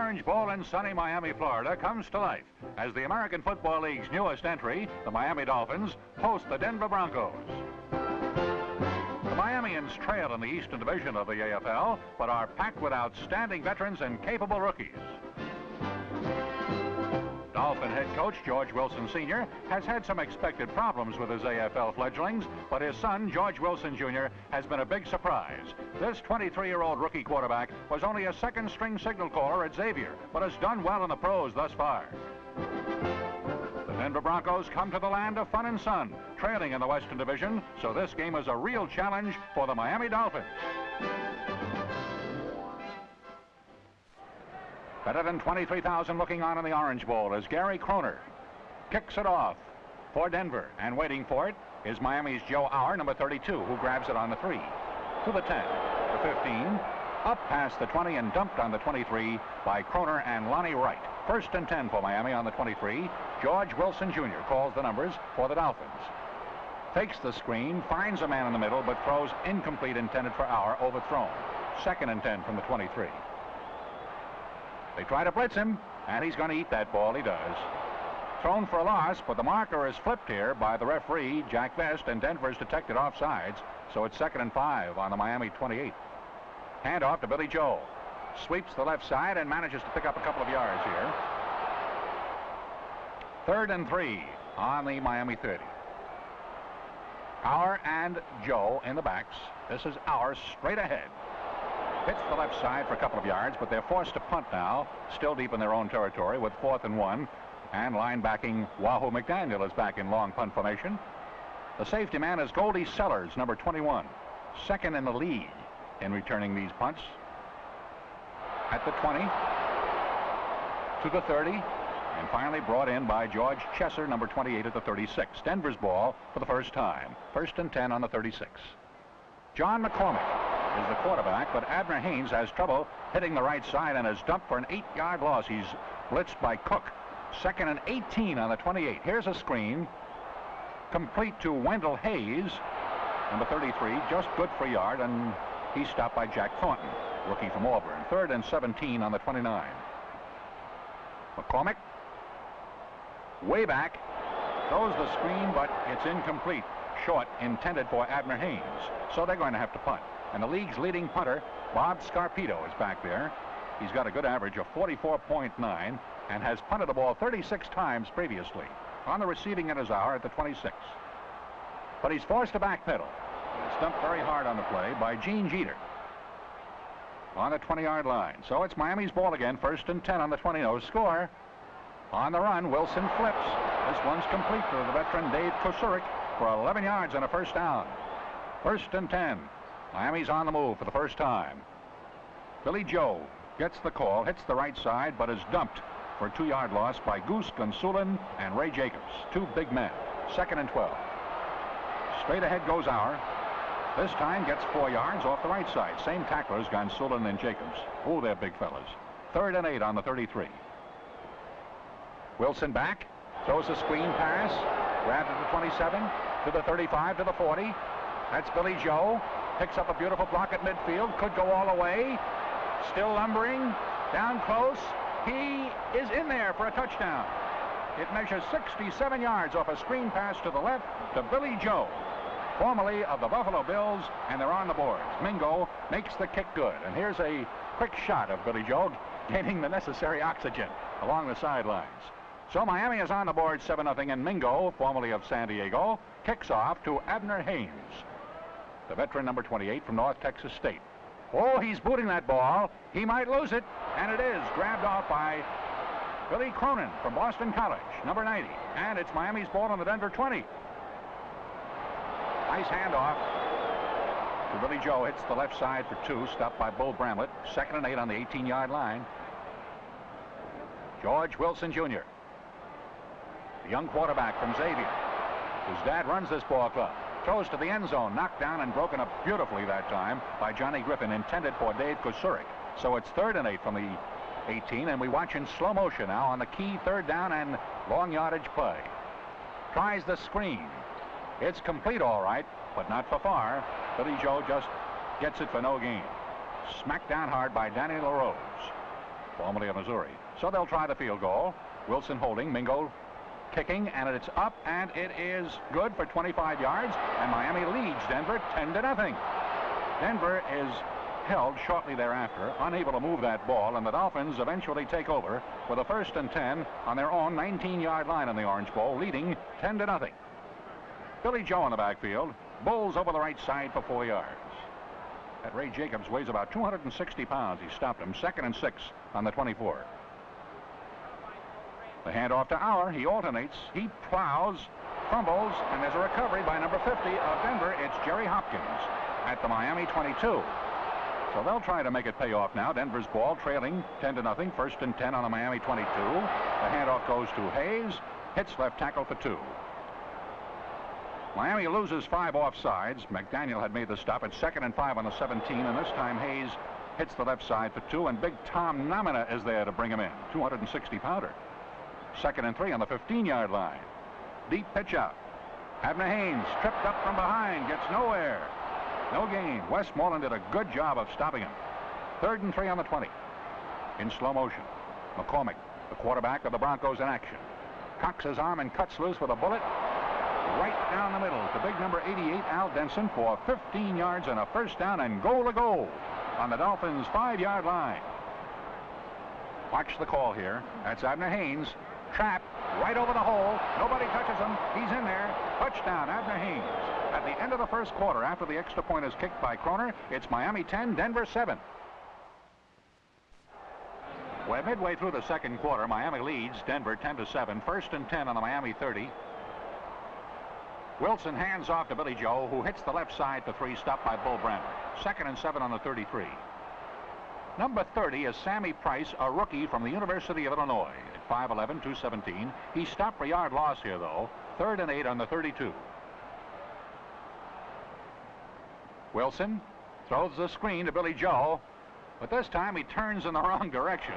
Orange Bowl in sunny Miami, Florida comes to life as the American Football League's newest entry, the Miami Dolphins, host the Denver Broncos. The Miamians trail in the Eastern Division of the AFL, but are packed with outstanding veterans and capable rookies. Dolphin head coach George Wilson Sr. has had some expected problems with his AFL fledglings, but his son, George Wilson Jr., has been a big surprise. This 23-year-old rookie quarterback was only a second-string signal caller at Xavier, but has done well in the pros thus far. The Denver Broncos come to the land of fun and sun, trailing in the Western Division, so this game is a real challenge for the Miami Dolphins. Better than 23,000 looking on in the Orange Bowl as Gary Kroner kicks it off for Denver, and waiting for it is Miami's Joe Auer, number 32, who grabs it on the 3, to the 10, the 15, up past the 20 and dumped on the 23 by Kroner and Lonnie Wright. First and 10 for Miami on the 23. George Wilson Jr. calls the numbers for the Dolphins. Fakes the screen, finds a man in the middle, but throws incomplete, intended for Auer, overthrown. Second and 10 from the 23. They try to blitz him, and he's going to eat that ball. He does. Thrown for a loss, but the marker is flipped here by the referee, Jack Vest, and Denver's detected offsides, so it's 2nd and 5 on the Miami 28. Hand off to Billy Joe. Sweeps the left side and manages to pick up a couple of yards here. 3rd and 3 on the Miami 30. Auer and Joe in the backs. This is Auer straight ahead. Hits the left side for a couple of yards, but they're forced to punt now, still deep in their own territory with 4th and 1. And linebacking Wahoo McDaniel is back in long punt formation. The safety man is Goldie Sellers, number 21, second in the league in returning these punts. At the 20, to the 30, and finally brought in by George Chesser, number 28, at the 36. Denver's ball for the first time. 1st and 10 on the 36. John McCormick is the quarterback, but Abner Haynes has trouble hitting the right side and is dumped for an 8-yard loss. He's blitzed by Cook. 2nd and 18 on the 28. Here's a screen complete to Wendell Hayes, number 33, just good for a yard, and he's stopped by Jack Thornton, rookie from Auburn. 3rd and 17 on the 29. McCormick way back, throws the screen, but it's incomplete. Short, intended for Abner Haynes, so they're going to have to punt. And the league's leading punter, Bob Scarpito, is back there. He's got a good average of 44.9 and has punted the ball 36 times previously. On the receiving end is Auer at the 26. But he's forced to backpedal. And it's dumped very hard on the play by Gene Jeter on the 20-yard line. So it's Miami's ball again, 1st and 10 on the 20. No score. On the run, Wilson flips. This one's complete to the veteran Dave Kosurik for 11 yards and a first down. 1st and 10. Miami's on the move for the first time. Billy Joe gets the call, hits the right side, but is dumped for a 2-yard loss by Goose Gonsoulin and Ray Jacobs, 2 big men. 2nd and 12. Straight ahead goes Auer. This time gets 4 yards off the right side. Same tacklers, Gonsoulin and Jacobs. Oh, they're big fellas. 3rd and 8 on the 33. Wilson back, throws a screen pass, grabbed at the 27, to the 35, to the 40. That's Billy Joe. Picks up a beautiful block at midfield. Could go all the way. Still lumbering. Down close. He is in there for a touchdown. It measures 67 yards off a screen pass to the left to Billy Joe, formerly of the Buffalo Bills, and they're on the boards. Mingo makes the kick good. And here's a quick shot of Billy Joe gaining the necessary oxygen along the sidelines. So Miami is on the board 7-0, and Mingo, formerly of San Diego, kicks off to Abner Haynes, the veteran number 28 from North Texas State. Oh, he's booting that ball. He might lose it, and it is grabbed off by Billy Cronin from Boston College, number 90. And it's Miami's ball on the Denver 20. Nice handoff to Billy Joe. Hits the left side for 2, stopped by Bull Bramlett. 2nd and 8 on the 18-yard line. George Wilson Jr., the young quarterback from Xavier, whose dad runs this ball club. Throws to the end zone, knocked down and broken up beautifully that time by Johnny Griffin, intended for Dave Kosurik. So it's 3rd and 8 from the 18, and we watch in slow motion now on the key 3rd down and long yardage play. Tries the screen. It's complete all right, but not for far. Billy Joe just gets it for no gain. Smacked down hard by Danny LaRose. formerly of Missouri. So they'll try the field goal. Wilson holding, Mingo kicking, and it's up, and it is good for 25 yards, and Miami leads Denver 10-0. Denver is held shortly thereafter, unable to move that ball, and the Dolphins eventually take over with a 1st and 10 on their own 19-yard line in the Orange Bowl, leading 10-0. Billy Joe in the backfield, bowls over the right side for 4 yards. That Ray Jacobs weighs about 260 pounds. He stopped him. 2nd and 6 on the 24. The handoff to Auer. He alternates. He plows, fumbles, and there's a recovery by number 50 of Denver. It's Jerry Hopkins at the Miami 22. So they'll try to make it pay off now. Denver's ball trailing 10-0. 1st and 10 on the Miami 22. The handoff goes to Hayes. Hits left tackle for 2. Miami loses 5 offsides. McDaniel had made the stop at 2nd and 5 on the 17, and this time Hayes hits the left side for 2, and big Tom Nomina is there to bring him in, 260-pounder. 2nd and 3 on the 15-yard line. Deep pitch out. Abner Haynes tripped up from behind, gets nowhere. No gain. Westmoreland did a good job of stopping him. 3rd and 3 on the 20. In slow motion, McCormick, the quarterback of the Broncos, in action. Cocks his arm and cuts loose with a bullet right down the middle to big number 88, Al Denson, for 15 yards and a 1st down, and goal to goal on the Dolphins' 5-yard line. Watch the call here. That's Abner Haynes. Trap right over the hole. Nobody touches him. He's in there. Touchdown, Abner Haynes. At the end of the 1st quarter, after the extra point is kicked by Kroner, it's Miami 10, Denver 7. We're midway through the 2nd quarter. Miami leads Denver 10-7. 1st and 10 on the Miami 30. Wilson hands off to Billy Joe, who hits the left side for 3, stopped by Bull Brandler. 2nd and 7 on the 33. Number 30 is Sammy Price, a rookie from the University of Illinois. At 5'11", 217. He stopped for yard loss here, though. 3rd and 8 on the 32. Wilson throws the screen to Billy Joe, but this time he turns in the wrong direction.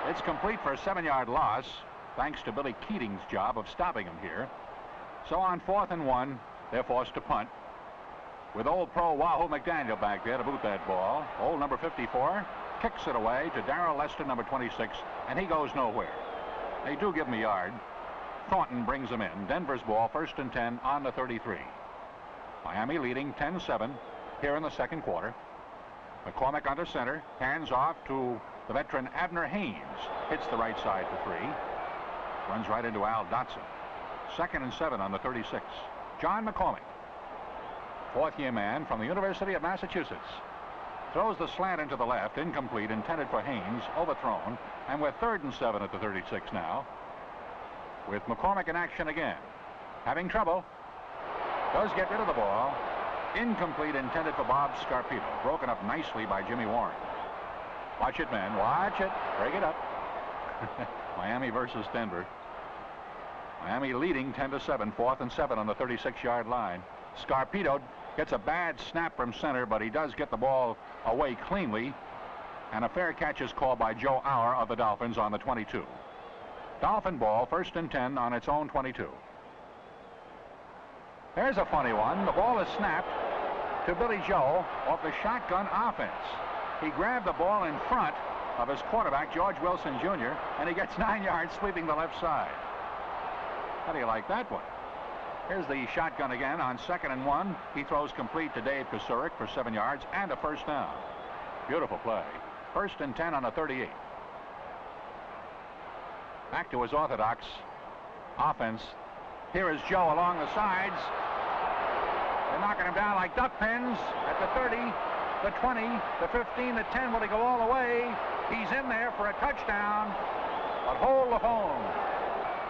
It's complete for a 7-yard loss, thanks to Billy Keating's job of stopping him here. So on 4th and 1, they're forced to punt, with old pro Wahoo McDaniel back there to boot that ball. Old number 54 kicks it away to Darrell Lester, number 26, and he goes nowhere. They do give him a yard. Thornton brings him in. Denver's ball, 1st and 10 on the 33. Miami leading 10-7 here in the 2nd quarter. McCormick under center, hands off to the veteran Abner Haynes. Hits the right side for 3. Runs right into Al Dotson. 2nd and 7 on the 36. John McCormick, 4th-year man from the University of Massachusetts, throws the slant into the left, incomplete, intended for Haynes, overthrown, and we're 3rd and 7 at the 36 now, with McCormick in action again. Having trouble, does get rid of the ball. Incomplete, intended for Bob Scarpino, broken up nicely by Jimmy Warren. Watch it, man, watch it, break it up. Miami versus Denver. Miami leading 10-7, 4th and 7 on the 36-yard line. Scarpino gets a bad snap from center, but he does get the ball away cleanly, and a fair catch is called by Joe Auer of the Dolphins on the 22. Dolphin ball, 1st and 10 on its own 22. There's a funny one. The ball is snapped to Billy Joe off the shotgun offense. He grabbed the ball in front of his quarterback, George Wilson Jr., and he gets 9 yards sweeping the left side. How do you like that one? Here's the shotgun again on 2nd and 1. He throws complete to Dave Kasurik for 7 yards and a 1st down. Beautiful play. 1st and 10 on the 38. Back to his orthodox offense. Here is Joe along the sides. They're knocking him down like duck pins at the 30, the 20, the 15, the 10. Will he go all the way? He's in there for a touchdown, but hold the phone.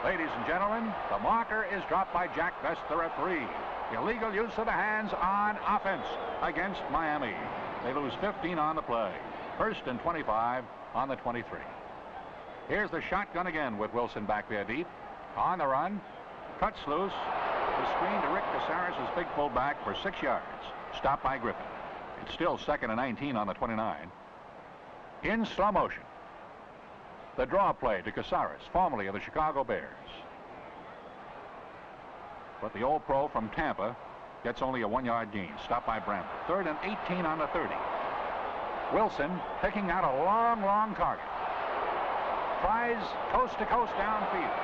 Ladies and gentlemen, the marker is dropped by Jack Best, the referee. Illegal use of the hands on offense against Miami. They lose 15 on the play. 1st and 25 on the 23. Here's the shotgun again with Wilson back there deep. On the run. Cuts loose. The screen to Rick Casares' big fullback for 6 yards. Stopped by Griffin. It's still 2nd and 19 on the 29. In slow motion. The draw play to Casares, formerly of the Chicago Bears. But the old pro from Tampa gets only a 1-yard gain. Stopped by Brandler. 3rd and 18 on the 30. Wilson picking out a long target. Tries coast to coast downfield.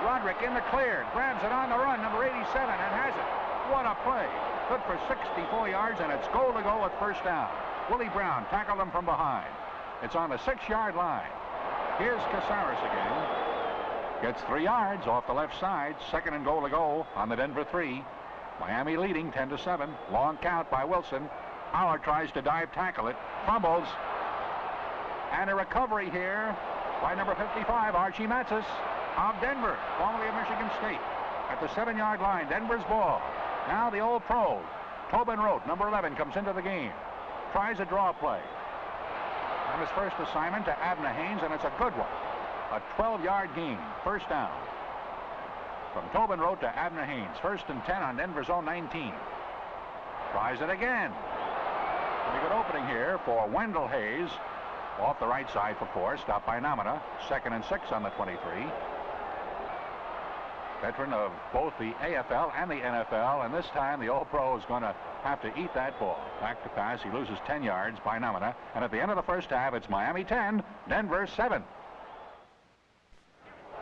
Roderick in the clear. Grabs it on the run. Number 87 and has it. What a play. Good for 64 yards, and it's goal to go with first down. Willie Brown tackled him from behind. It's on the 6-yard line. Here's Casares again. Gets 3 yards off the left side. Second and goal to go on the Denver 3. Miami leading 10-7. Long count by Wilson. Howard tries to dive tackle it. Fumbles. And a recovery here by number 55, Archie Matzis of Denver, formerly of Michigan State. At the 7-yard line, Denver's ball. Now the old pro, Tobin Rote, number 11, comes into the game. Tries a draw play. On his first assignment to Abner Haynes, and it's a good one. A 12-yard gain, first down. From Tobin Rote to Abner Haynes, 1st and 10 on Denver's own 19. Tries it again. Pretty good opening here for Wendell Hayes. Off the right side for 4, stopped by Namita. 2nd and 6 on the 23. Veteran of both the AFL and the NFL, and this time the old pro is going to have to eat that ball. Back to pass, he loses 10 yards by Namita, and at the end of the first half, it's Miami 10, Denver 7.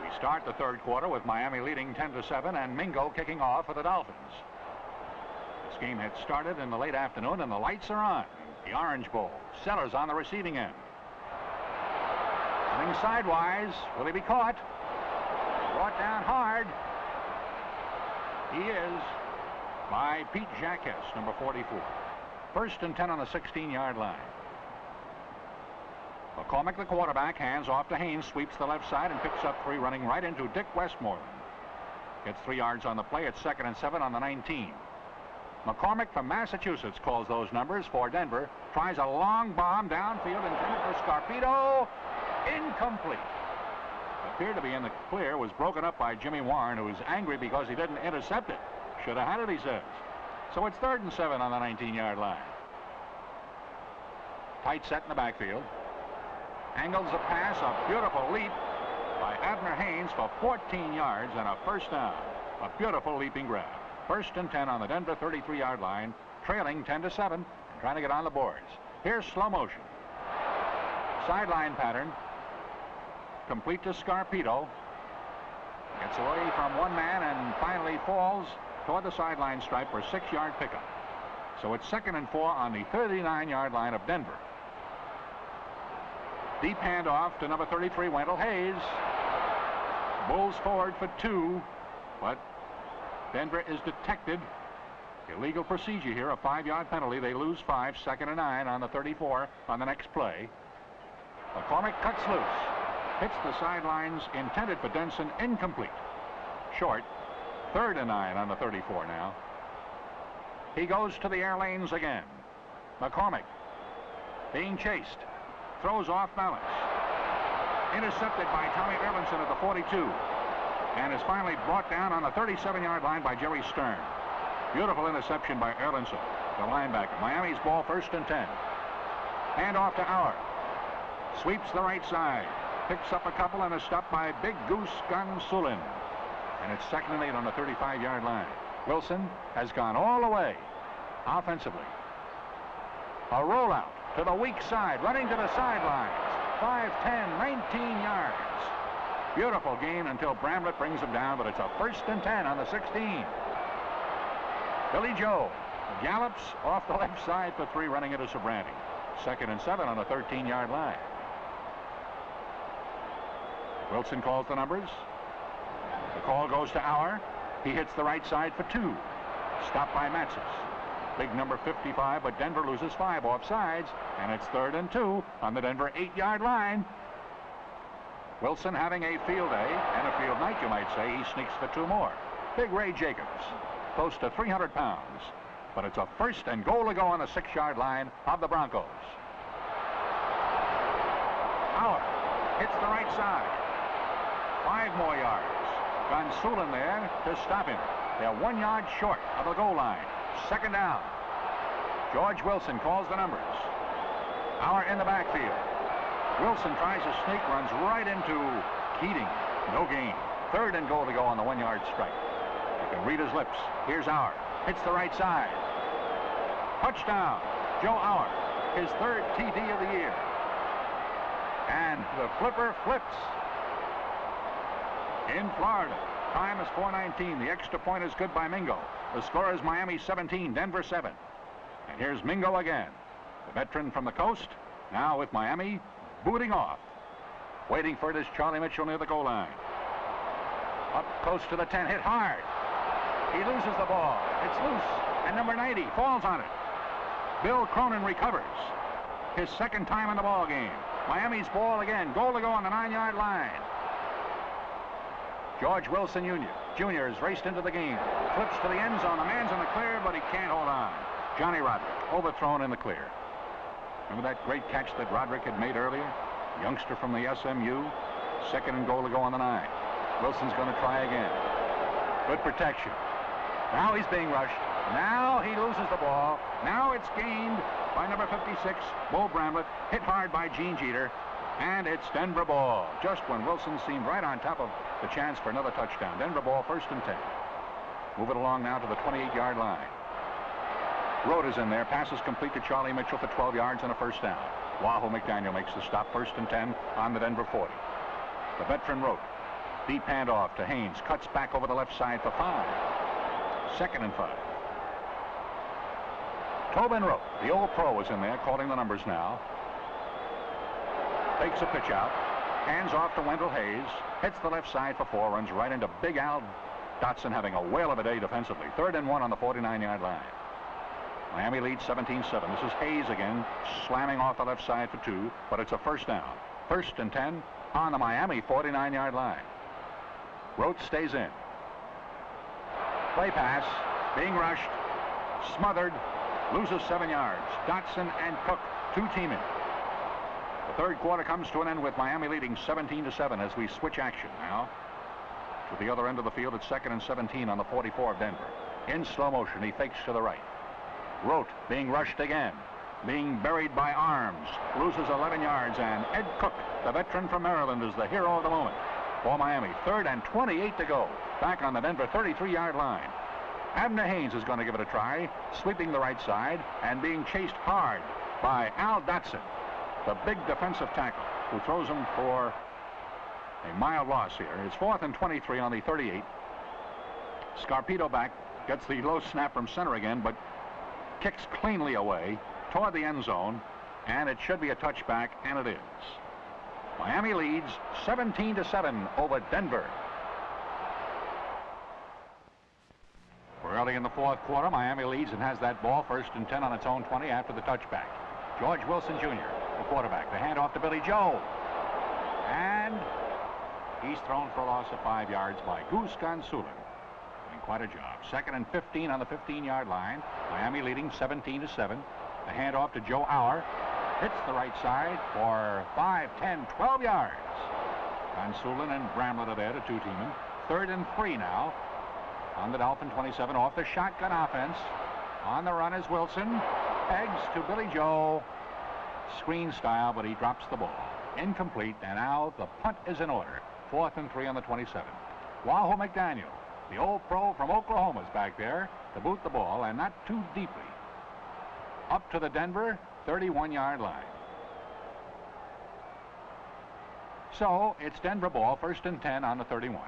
We start the third quarter with Miami leading 10-7, and Mingo kicking off for the Dolphins. This game had started in the late afternoon, and the lights are on. The Orange Bowl. Sellers on the receiving end. Running sidewise. Will he be caught? Brought down hard. He is by Pete Jacques, number 44. 1st and 10 on the 16-yard line. McCormick, the quarterback, hands off to Haynes, sweeps the left side and picks up 3, running right into Dick Westmoreland. Gets 3 yards on the play. It's 2nd and 7 on the 19. McCormick from Massachusetts calls those numbers for Denver. Tries a long bomb downfield intended for Scarpino. Incomplete. Appeared to be in the clear, was broken up by Jimmy Warren, who was angry because he didn't intercept it. Should have had it, he says. So it's 3rd and 7 on the 19-yard line. Tight set in the backfield. Angles a pass, a beautiful leap by Abner Haynes for 14 yards and a first down. A beautiful leaping grab. 1st and 10 on the Denver 33-yard line, trailing 10-7, and trying to get on the boards. Here's slow motion. Sideline pattern. Complete to Scarpino. Gets away from one man and finally falls toward the sideline stripe for a 6-yard pickup. So it's 2nd and 4 on the 39-yard line of Denver. Deep handoff to number 33, Wendell Hayes. Bulls forward for 2, but Denver is detected. Illegal procedure here, a 5-yard penalty. They lose 5, 2nd and 9 on the 34 on the next play. McCormick cuts loose. Hits the sidelines, intended for Denson, incomplete. Short, 3rd and 9 on the 34 now. He goes to the air lanes again. McCormick being chased. Throws off balance. Intercepted by Tommy Erlinson at the 42. And is finally brought down on the 37-yard line by Jerry Stern. Beautiful interception by Erlinson, the linebacker. Miami's ball, 1st and 10. Hand off to Auer. Sweeps the right side. Picks up a couple and is stopped by Big Goose Gunsulin. And it's 2nd and 8 on the 35-yard line. Wilson has gone all the way offensively. A rollout to the weak side, running to the sidelines. 5, 10, 19 yards. Beautiful gain until Bramlett brings him down, but it's a 1st and 10 on the 16. Billy Joe gallops off the left side for 3, running into Sobranti. 2nd and 7 on the 13-yard line. Wilson calls the numbers. The call goes to Auer. He hits the right side for 2. Stopped by Matzis. Big number 55, but Denver loses 5 offsides, and it's 3rd and 2 on the Denver 8-yard line. Wilson having a field day and a field night, you might say. He sneaks for 2 more. Big Ray Jacobs, close to 300 pounds, but it's a 1st and goal to go on the 6-yard line of the Broncos. Auer hits the right side. 5 more yards. Gunsulin there to stop him. They're 1 yard short of the goal line. 2nd down. George Wilson calls the numbers. Auer in the backfield. Wilson tries to sneak, runs right into Keating. No gain. 3rd and goal to go on the 1 yard strike. You can read his lips. Here's Auer. Hits the right side. Touchdown. Joe Auer. His 3rd TD of the year. And the flipper flips. in Florida. Time is 4:19. The extra point is good by Mingo. The score is Miami 17, Denver 7. And here's Mingo again. The veteran from the coast, now with Miami, booting off. Waiting for it is Charlie Mitchell near the goal line. Up close to the 10, hit hard. He loses the ball. It's loose, and number 90 falls on it. Bill Cronin recovers. His second time in the ball game. Miami's ball again. Goal to go on the 9-yard line. George Wilson Jr. has raced into the game. Flips to the end zone. The man's in the clear, but he can't hold on. Johnny Roderick, overthrown in the clear. Remember that great catch that Roderick had made earlier? Youngster from the SMU. Second and goal to go on the 9. Wilson's going to try again. Good protection. Now he's being rushed. Now he loses the ball. Now it's gained by number 56, Bo Bramlett, hit hard by Gene Jeter, and it's Denver ball. Just when Wilson seemed right on top of the chance for another touchdown. Denver ball, 1st and 10. Move it along now to the 28-yard line. Rote is in there. Passes complete to Charlie Mitchell for 12 yards and a first down. Wahoo McDaniel makes the stop, 1st and 10 on the Denver 40. The veteran Rote. Deep handoff to Haynes. Cuts back over the left side for 5. 2nd and 5. Tobin Rote, the old pro, is in there calling the numbers now. Takes a pitch out. Hands off to Wendell Hayes. Hits the left side for 4. Runs right into Big Al Dotson, having a whale of a day defensively. 3rd and 1 on the 49-yard line. Miami leads 17-7. This is Hayes again, slamming off the left side for 2, but it's a first down. 1st and 10 on the Miami 49-yard line. Rote stays in. Play pass, being rushed, smothered, loses 7 yards. Dotson and Cook, 2 teaming. The third quarter comes to an end with Miami leading 17-7 as we switch action now to the other end of the field at 2nd and 17 on the 44 of Denver. In slow motion, he fakes to the right. Rote being rushed again, being buried by arms, loses 11 yards, and Ed Cook, the veteran from Maryland, is the hero of the moment for Miami. 3rd and 28 to go, back on the Denver 33-yard line. Abner Haynes is going to give it a try, sweeping the right side and being chased hard by Al Dotson, the big defensive tackle, who throws him for a mild loss here. It's 4th and 23 on the 38. Scarpito back, gets the low snap from center again, but kicks cleanly away toward the end zone, and it should be a touchback, and it is. Miami leads 17-7 over Denver. We're early in the fourth quarter. Miami leads and has that ball, 1st and 10 on its own 20 after the touchback. George Wilson Jr., the quarterback. The handoff to Billy Joe. And he's thrown for a loss of 5 yards by Goose Gonsoulin. Doing quite a job. 2nd and 15 on the 15-yard line. Miami leading 17-7. The handoff to Joe Auer. Hits the right side for 5, 10, 12 yards. Gonsoulin and Bramlett are there to 2-team him. 3rd and 3 now on the Dolphin 27 off the shotgun offense. On the run is Wilson. Pegs to Billy Joe. Screen style, but he drops the ball. Incomplete, and now the punt is in order. 4th and 3 on the 27. Wahoo McDaniel, the old pro from Oklahoma, is back there to boot the ball, and not too deeply. Up to the Denver 31-yard line. So it's Denver ball, 1st and 10 on the 31.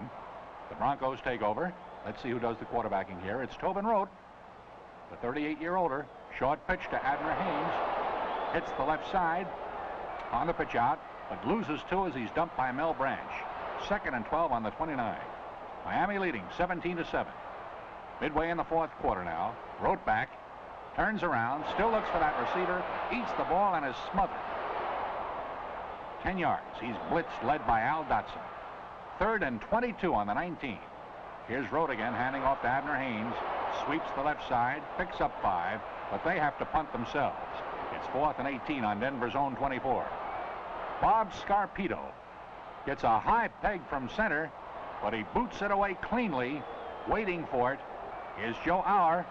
The Broncos take over. Let's see who does the quarterbacking here. It's Tobin Rote, the 38-year-older. Short pitch to Abner Haynes. Hits the left side on the pitch out, but loses 2 as he's dumped by Mel Branch. 2nd and 12 on the 29. Miami leading 17-7. Midway in the fourth quarter now. Rote back, turns around, still looks for that receiver, eats the ball and is smothered. 10 yards. He's blitzed, led by Al Dotson. 3rd and 22 on the 19. Here's Rote again, handing off to Abner Haynes. Sweeps the left side, picks up 5, but they have to punt themselves. It's 4th and 18 on Denver's own 24. Bob Scarpito gets a high peg from center, but he boots it away cleanly. Waiting for it is Joe Auer.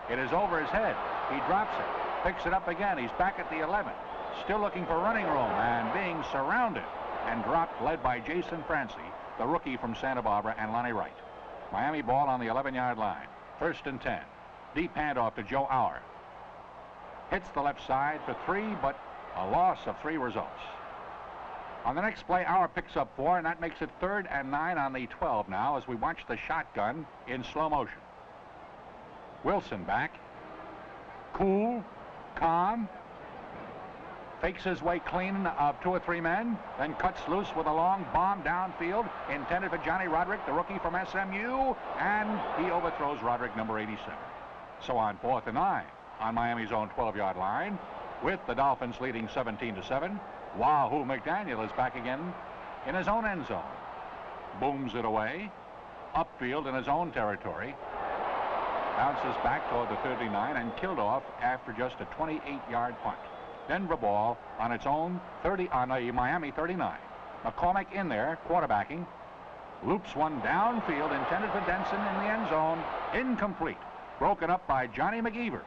It is over his head. He drops it, picks it up again. He's back at the 11, still looking for running room and being surrounded and dropped, led by Jason Francie, the rookie from Santa Barbara, and Lonnie Wright. Miami ball on the 11-yard line. 1st and 10. Deep handoff to Joe Auer. Hits the left side for 3, but a loss of 3 results. On the next play, Auer picks up 4, and that makes it 3rd and 9 on the 12 now as we watch the shotgun in slow motion. Wilson back. Cool, calm, fakes his way clean of 2 or 3 men, then cuts loose with a long bomb downfield intended for Johnny Roderick, the rookie from SMU, and he overthrows Roderick, number 87. So on 4th and 9 on Miami's own 12-yard line, with the Dolphins leading 17-7, Wahoo McDaniel is back again in his own end zone. Booms it away, upfield in his own territory, bounces back toward the 39 and killed off after just a 28-yard punt. Denver ball on its own 30 on a Miami 39. McCormick in there, quarterbacking, loops one downfield intended for Denson in the end zone, incomplete, broken up by Johnny McGeever.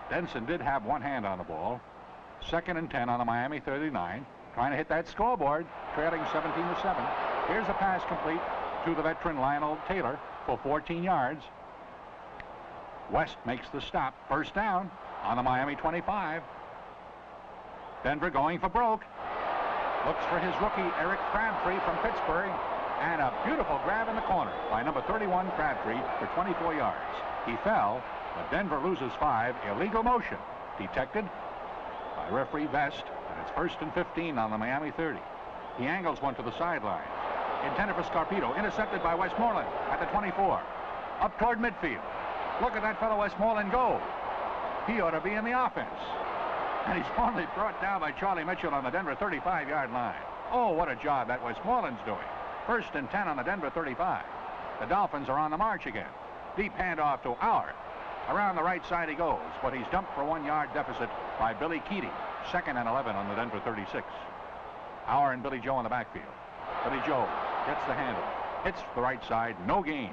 Denson did have one hand on the ball. 2nd and 10 on the Miami 39, trying to hit that scoreboard, trailing 17-7. Here's a pass complete to the veteran Lionel Taylor for 14 yards. West makes the stop, 1st down on the Miami 25. Denver going for broke. Looks for his rookie Eric Crabtree from Pittsburgh, and a beautiful grab in the corner by number 31 Crabtree for 24 yards. He fell, but Denver loses 5. Illegal motion detected by referee Vest, and it's 1st and 15 on the Miami 30. He angles one to the sidelines. Intended for Scarpino, intercepted by Westmoreland at the 24. Up toward midfield. Look at that fellow Westmoreland go. He ought to be in the offense. And he's only brought down by Charlie Mitchell on the Denver 35-yard line. Oh, what a job that Westmoreland's doing. 1st and 10 on the Denver 35. The Dolphins are on the march again. Deep handoff to Auer. Around the right side he goes, but he's dumped for 1-yard deficit by Billy Keating. 2nd and 11 on the Denver 36. Auer and Billy Joe in the backfield. Billy Joe gets the handoff, hits the right side, no gain.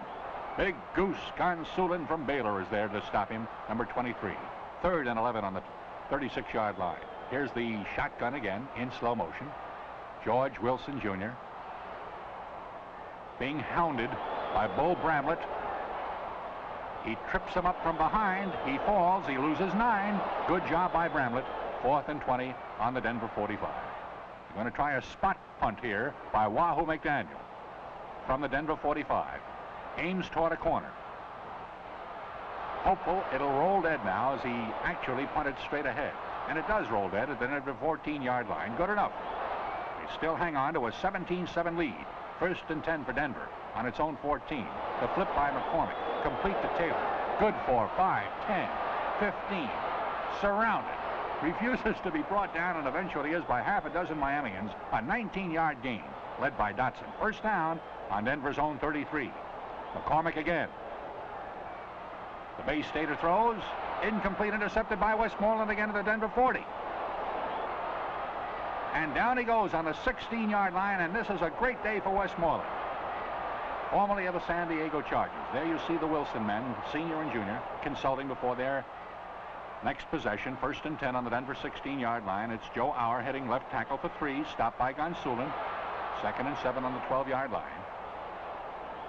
Big Goose Gonsoulin from Baylor is there to stop him, number 23. 3rd and 11 on the 36-yard line. Here's the shotgun again in slow motion. George Wilson Jr. being hounded by Bo Bramlett. He trips him up from behind. He falls. He loses 9. Good job by Bramlett. 4th and 20 on the Denver 45. They're going to try a spot punt here by Wahoo McDaniel from the Denver 45. Aims toward a corner. Hopeful it'll roll dead now as he actually punted straight ahead. And it does roll dead at the Denver 14-yard line. Good enough. They still hang on to a 17-7 lead. 1st and 10 for Denver on its own 14. The flip by McCormick. Complete to Taylor. Good for 5, 10, 15. Surrounded. Refuses to be brought down, and eventually is by half a dozen Miamians. A 19-yard gain led by Dotson. 1st down on Denver's own 33. McCormick again. The Bay Stater throws. Incomplete, intercepted by Westmoreland again to the Denver 40. And down he goes on the 16-yard line, and this is a great day for Westmoreland. Formerly of the San Diego Chargers. There you see the Wilson men, senior and junior, consulting before their next possession. 1st and 10 on the Denver 16-yard line. It's Joe Auer heading left tackle for 3, stopped by Gonsoulin. 2nd and 7 on the 12-yard line.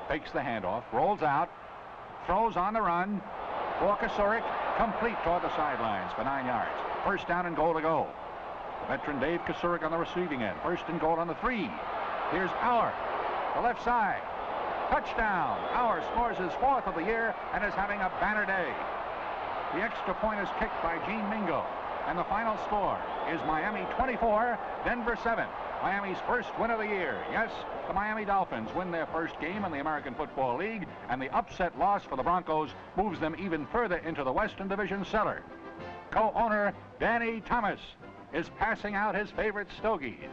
Fakes the handoff, rolls out, throws on the run for Kasurik, complete toward the sidelines for 9 yards. 1st down and goal to go. The veteran Dave Kasurik on the receiving end. 1st and goal on the 3. Here's Auer, the left side. Touchdown! Auer scores his 4th of the year and is having a banner day. The extra point is kicked by Gene Mingo. And the final score is Miami 24, Denver 7. Miami's first win of the year. Yes, the Miami Dolphins win their first game in the American Football League, and the upset loss for the Broncos moves them even further into the Western Division cellar. Co-owner Danny Thomas is passing out his favorite stogies.